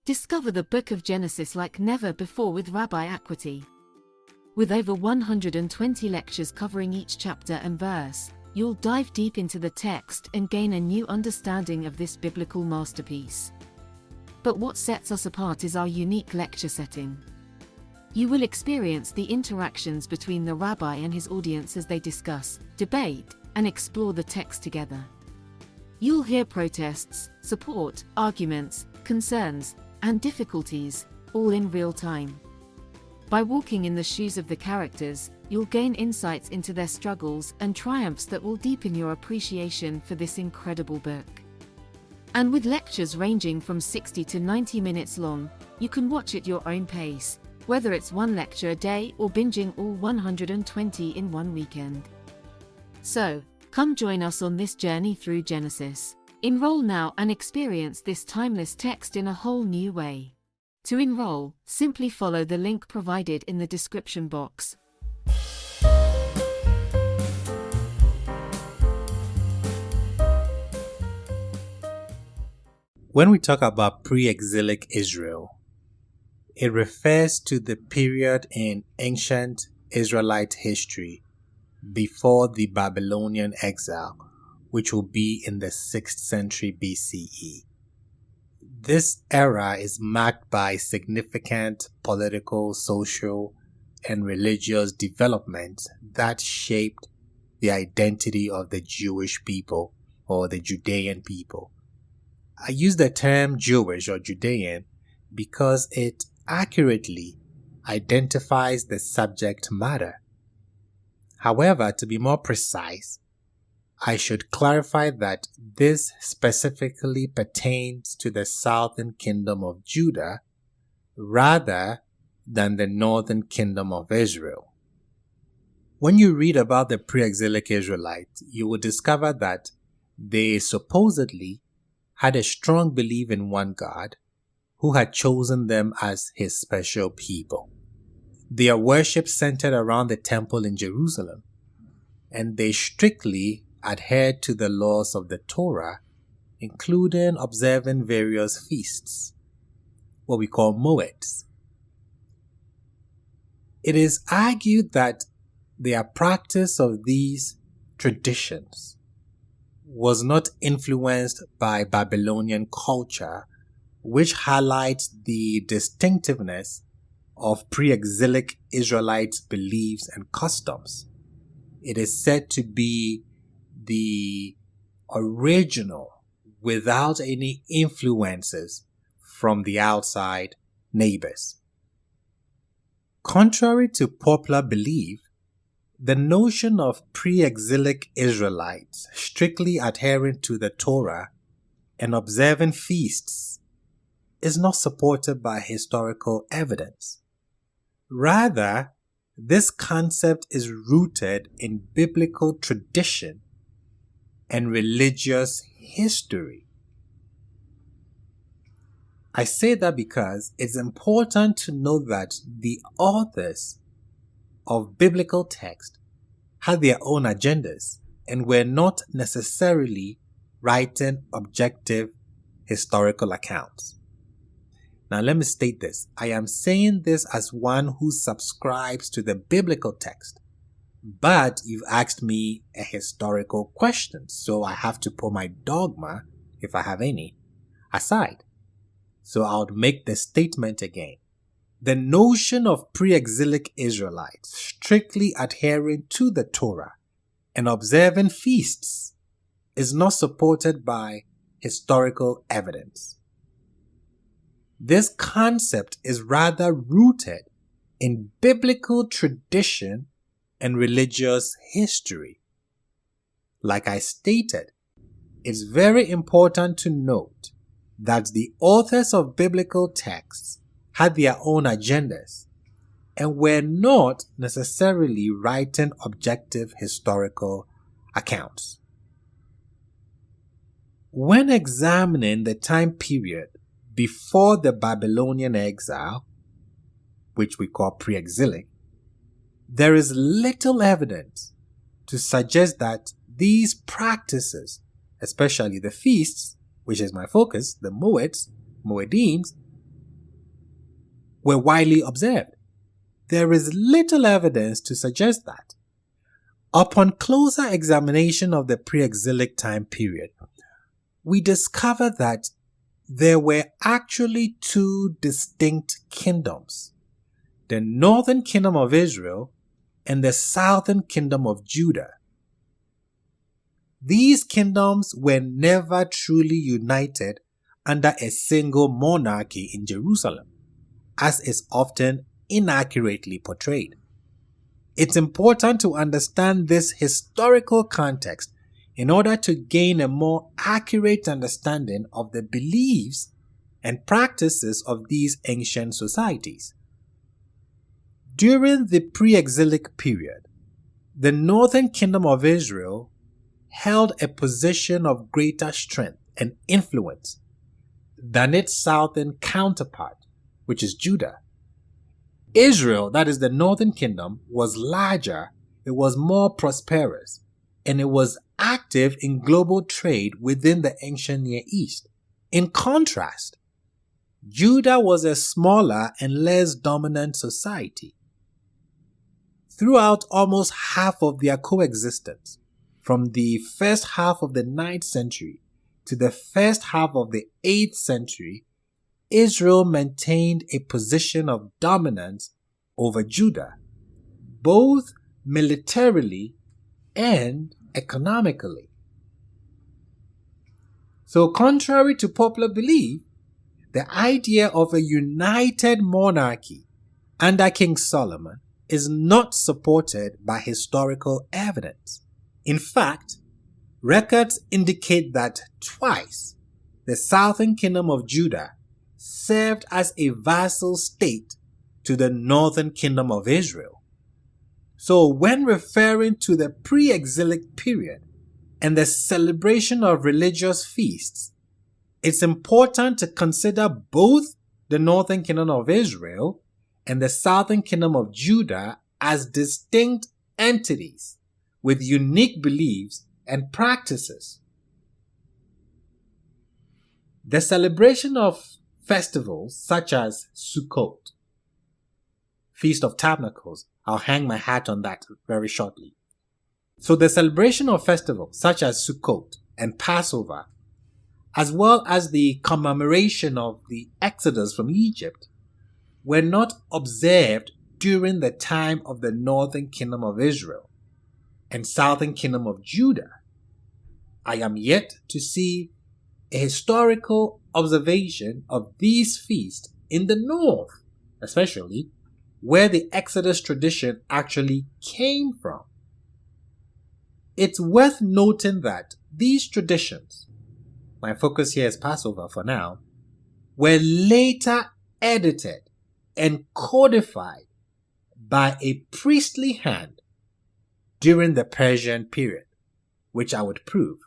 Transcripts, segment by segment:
Discover the book of Genesis like never before with Rabbi Akwati. With over 120 lectures covering each chapter and verse, you'll dive deep into the text and gain a new understanding of this biblical masterpiece. But what sets us apart is our unique lecture setting. You will experience the interactions between the rabbi and his audience as they discuss, debate, and explore the text together. You'll hear protests, support, arguments, concerns, and difficulties, all in real time. By walking in the shoes of the characters, you'll gain insights into their struggles and triumphs that will deepen your appreciation for this incredible book. And with lectures ranging from 60 to 90 minutes long, you can watch at your own pace, whether it's one lecture a day or binging all 120 in one weekend. So, come join us on this journey through Genesis. Enroll now and experience this timeless text in a whole new way. To enroll, simply follow the link provided in the description box. When we talk about pre-exilic Israel, it refers to the period in ancient Israelite history before the Babylonian exile, which will be in the 6th century BCE. This era is marked by significant political, social, and religious developments that shaped the identity of the Jewish people or the Judean people. I use the term Jewish or Judean because it accurately identifies the subject matter. However, to be more precise, I should clarify that this specifically pertains to the southern kingdom of Judah rather than the northern kingdom of Israel. When you read about the pre-exilic Israelites, you will discover that they supposedly had a strong belief in one God who had chosen them as his special people. Their worship centered around the temple in Jerusalem, and they strictly adhered to the laws of the Torah, including observing various feasts, what we call moeds. It is argued that their practice of these traditions was not influenced by Babylonian culture, which highlights the distinctiveness of pre-exilic Israelite beliefs and customs. It is said to be the original without any influences from the outside neighbors. Contrary to popular belief, the notion of pre-exilic Israelites strictly adhering to the Torah and observing feasts is not supported by historical evidence. Rather, this concept is rooted in biblical tradition and religious history. I say that because it's important to know that the authors of biblical text had their own agendas and were not necessarily writing objective historical accounts. Now let me state this. I am saying this as one who subscribes to the biblical text. But you've asked me a historical question, so I have to put my dogma, if I have any, aside. So I'll make the statement again. The notion of pre-exilic Israelites strictly adhering to the Torah and observing feasts is not supported by historical evidence. This concept is rather rooted in biblical tradition and religious history. Like I stated, it's very important to note that the authors of biblical texts had their own agendas and were not necessarily writing objective historical accounts. When examining the time period before the Babylonian exile, which we call pre-exilic, there is little evidence to suggest that these practices, especially the feasts, which is my focus, the moedims, were widely observed. There is little evidence to suggest that. Upon closer examination of the pre-exilic time period, we discover that there were actually two distinct kingdoms: the northern kingdom of Israel and the southern kingdom of Judah. These kingdoms were never truly united under a single monarchy in Jerusalem, as is often inaccurately portrayed. It's important to understand this historical context in order to gain a more accurate understanding of the beliefs and practices of these ancient societies. During the pre-exilic period, the northern kingdom of Israel held a position of greater strength and influence than its southern counterpart, which is Judah. Israel, that is the northern kingdom, was larger, it was more prosperous, and it was active in global trade within the ancient Near East. In contrast, Judah was a smaller and less dominant society. Throughout almost half of their coexistence, from the first half of the 9th century to the first half of the 8th century, Israel maintained a position of dominance over Judah, both militarily and economically. So, contrary to popular belief, the idea of a united monarchy under King Solomon is not supported by historical evidence. In fact, records indicate that twice the southern kingdom of Judah served as a vassal state to the northern kingdom of Israel. So when referring to the pre-exilic period and the celebration of religious feasts, it's important to consider both the northern kingdom of Israel and the southern kingdom of Judah as distinct entities with unique beliefs and practices. The celebration of festivals such as Sukkot, Feast of Tabernacles, I'll hang my hat on that very shortly. So the celebration of festivals such as Sukkot and Passover, as well as the commemoration of the Exodus from Egypt, were not observed during the time of the northern kingdom of Israel and southern kingdom of Judah. I am yet to see a historical observation of these feasts in the north, especially where the Exodus tradition actually came from. It's worth noting that these traditions, my focus here is Passover for now, were later edited and codified by a priestly hand during the Persian period, which I would prove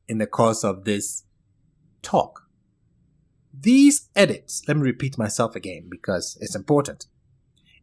in the course of this talk. These edits, let me repeat myself again because it's important.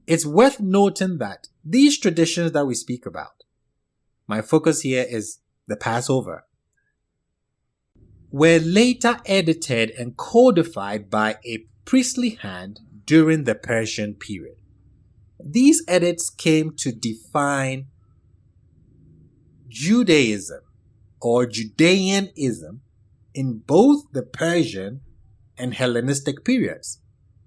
It's worth noting that these traditions that we speak about, my focus here is the Passover, were later edited and codified by a priestly hand during the Persian period. These edits came to define Judaism or Judeanism in both the Persian and Hellenistic periods,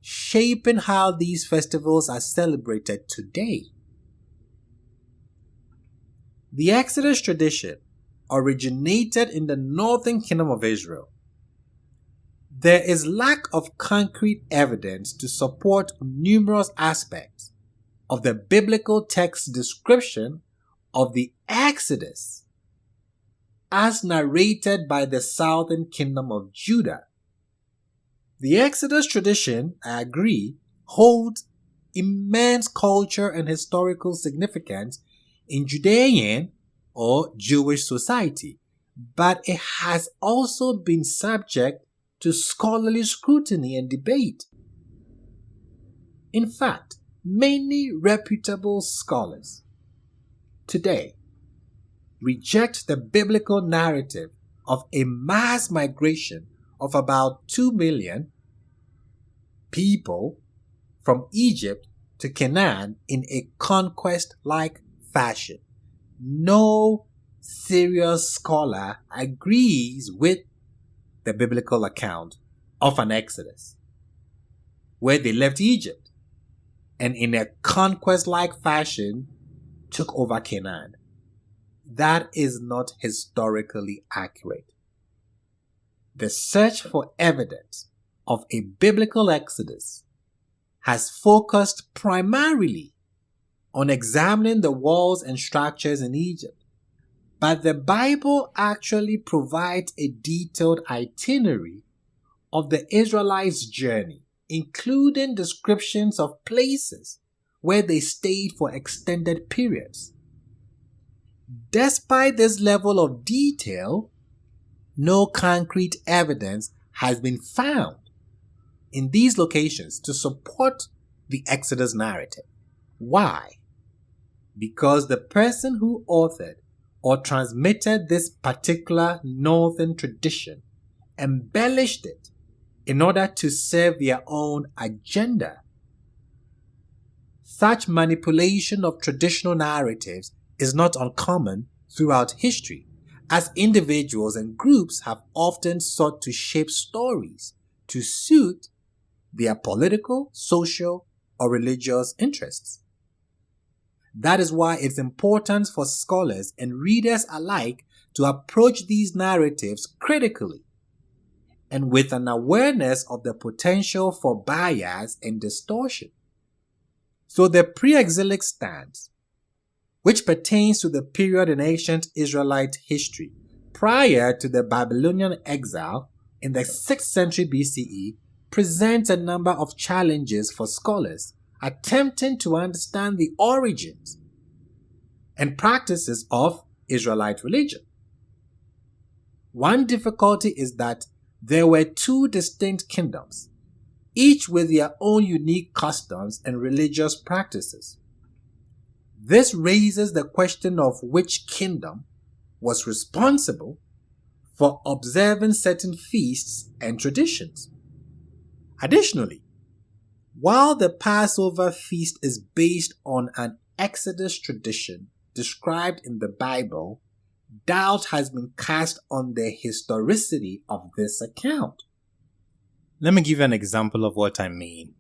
shaping how these festivals are celebrated today. The Exodus tradition originated in the northern kingdom of Israel. There is lack of concrete evidence to support numerous aspects of the biblical text description of the Exodus as narrated by the southern kingdom of Judah. The Exodus tradition, I agree, holds immense culture and historical significance in Judean or Jewish society, but it has also been subject to scholarly scrutiny and debate. In fact, many reputable scholars today reject the biblical narrative of a mass migration of about 2 million people from Egypt to Canaan in a conquest-like fashion. No serious scholar agrees with the biblical account of an exodus where they left Egypt and in a conquest-like fashion took over Canaan. That is not historically accurate. The search for evidence of a biblical exodus has focused primarily on examining the walls and structures in Egypt. But the Bible actually provides a detailed itinerary of the Israelites' journey, including descriptions of places where they stayed for extended periods. Despite this level of detail, no concrete evidence has been found in these locations to support the Exodus narrative. Why? Because the person who authored or transmitted this particular northern tradition embellished it in order to serve their own agenda. Such manipulation of traditional narratives is not uncommon throughout history, as individuals and groups have often sought to shape stories to suit their political, social, or religious interests. That is why it's important for scholars and readers alike to approach these narratives critically and with an awareness of the potential for bias and distortion. So the pre-exilic stance, which pertains to the period in ancient Israelite history prior to the Babylonian exile in the 6th century BCE, presents a number of challenges for scholars attempting to understand the origins and practices of Israelite religion. One difficulty is that there were two distinct kingdoms, each with their own unique customs and religious practices. This raises the question of which kingdom was responsible for observing certain feasts and traditions. Additionally, while the Passover feast is based on an Exodus tradition described in the Bible, doubt has been cast on the historicity of this account. Let me give you an example of what I mean.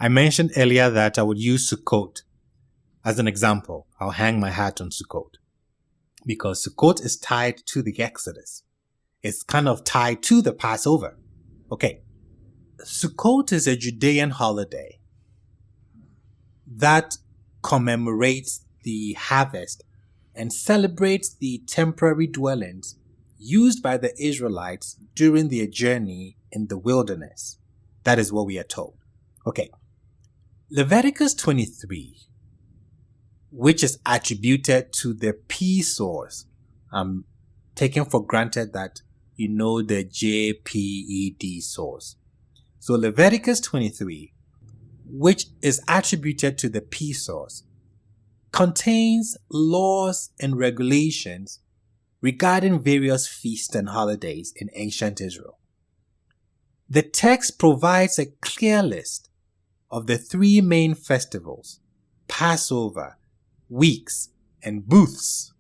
I mentioned earlier that I would use Sukkot as an example. I'll hang my hat on Sukkot because Sukkot is tied to the Exodus. It's kind of tied to the Passover. Okay. Sukkot is a Judean holiday that commemorates the harvest and celebrates the temporary dwellings used by the Israelites during their journey in the wilderness. That is what we are told. Okay. Leviticus 23, which is attributed to the P source. I'm taking for granted that you know the JPED source. So Leviticus 23, which is attributed to the P source, contains laws and regulations regarding various feasts and holidays in ancient Israel. The text provides a clear list of the three main festivals, Passover, weeks, and booths,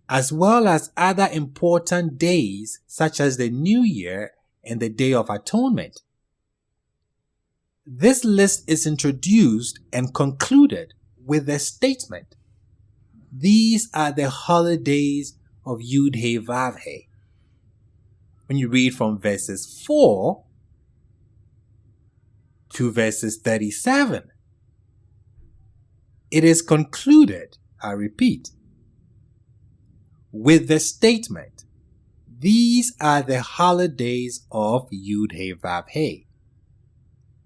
as well as other important days such as the New Year and the Day of Atonement. This list is introduced and concluded with the statement, "These are the holidays of Yud-He Vav-He." When you read from verses 4 to verses 37, it is concluded, I repeat, with the statement, "These are the holidays of Yud-He Vav-He,"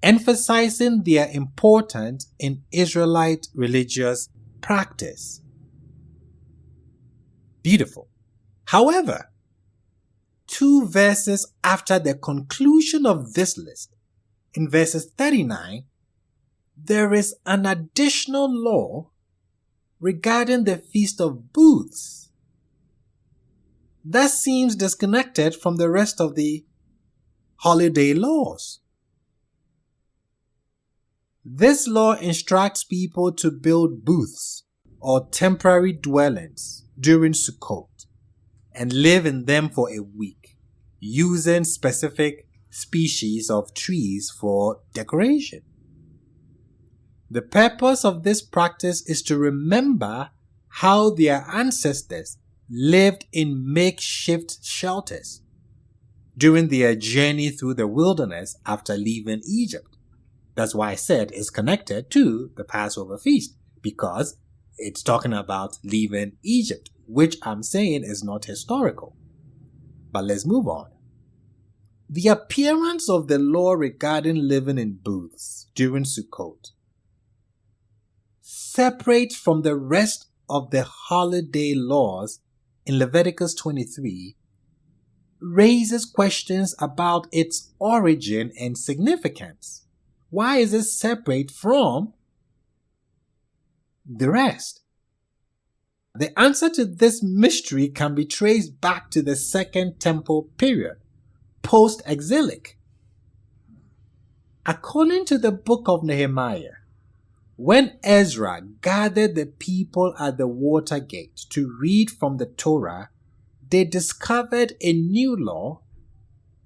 emphasizing their importance in Israelite religious practice. Beautiful. However, 2 verses after the conclusion of this list, in verses 39, there is an additional law regarding the Feast of Booths that seems disconnected from the rest of the holiday laws. This law instructs people to build booths or temporary dwellings during Sukkot and live in them for a week, using specific species of trees for decoration. The purpose of this practice is to remember how their ancestors lived in makeshift shelters during their journey through the wilderness after leaving Egypt. That's why I said it's connected to the Passover feast, because it's talking about leaving Egypt, which I'm saying is not historical. But let's move on. The appearance of the law regarding living in booths during Sukkot separates from the rest of the holiday laws in Leviticus 23, raises questions about its origin and significance. Why is it separate from the rest? The answer to this mystery can be traced back to the Second Temple period, post-exilic. According to the book of Nehemiah, when Ezra gathered the people at the water gate to read from the Torah, they discovered a new law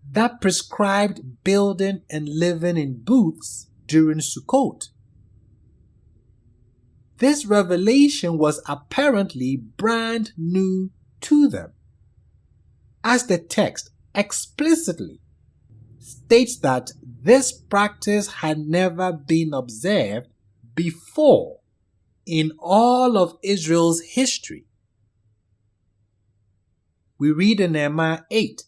that prescribed building and living in booths during Sukkot. This revelation was apparently brand new to them, as the text explicitly states that this practice had never been observed before in all of Israel's history. We read in Nehemiah 8,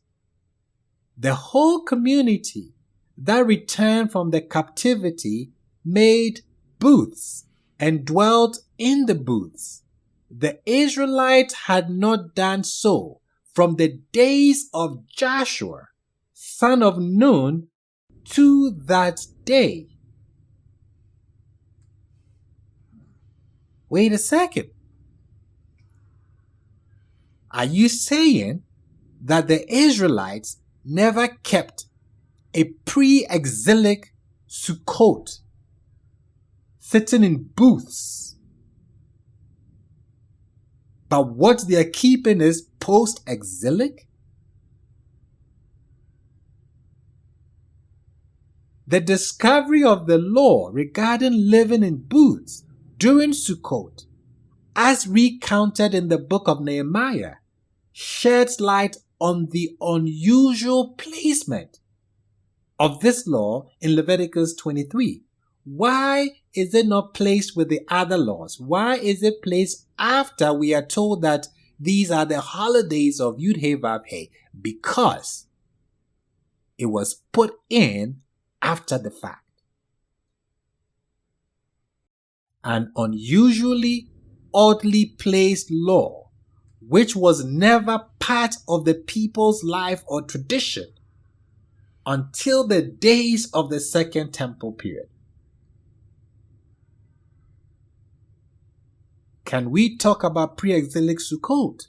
the whole community that returned from the captivity made booths and dwelt in the booths. The Israelites had not done so from the days of Joshua, son of Nun, to that day. Wait a second. Are you saying that the Israelites never kept a pre-exilic Sukkot, sitting in booths, but what they are keeping is post-exilic? The discovery of the law regarding living in booths during Sukkot, as recounted in the book of Nehemiah, sheds light on the unusual placement of this law in Leviticus 23. Why is it not placed with the other laws? Why is it placed after we are told that these are the holidays of Yud He Vav He? Because it was put in after the fact. An unusually, oddly placed law which was never part of the people's life or tradition until the days of the Second Temple period. Can we talk about pre-exilic Sukkot?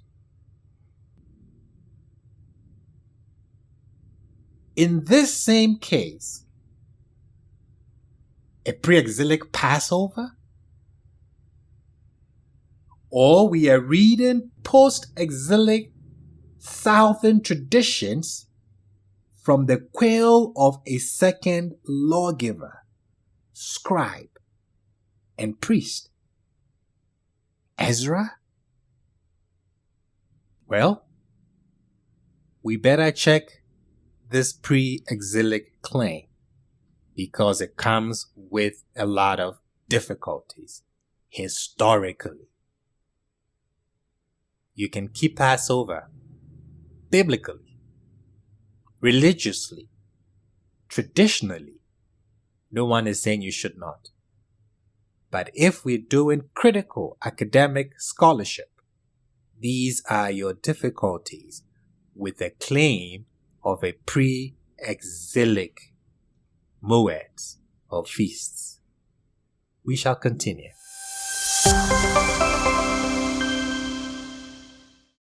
In this same case, a pre-exilic Passover? Or we are reading post-exilic Southern traditions from the quill of a second lawgiver, scribe, and priest, Ezra? Well, we better check this pre-exilic claim because it comes with a lot of difficulties historically. You can keep Passover biblically, religiously, traditionally. No one is saying you should not. But if we're doing critical academic scholarship, these are your difficulties with the claim of a pre-exilic moeds or feasts. We shall continue.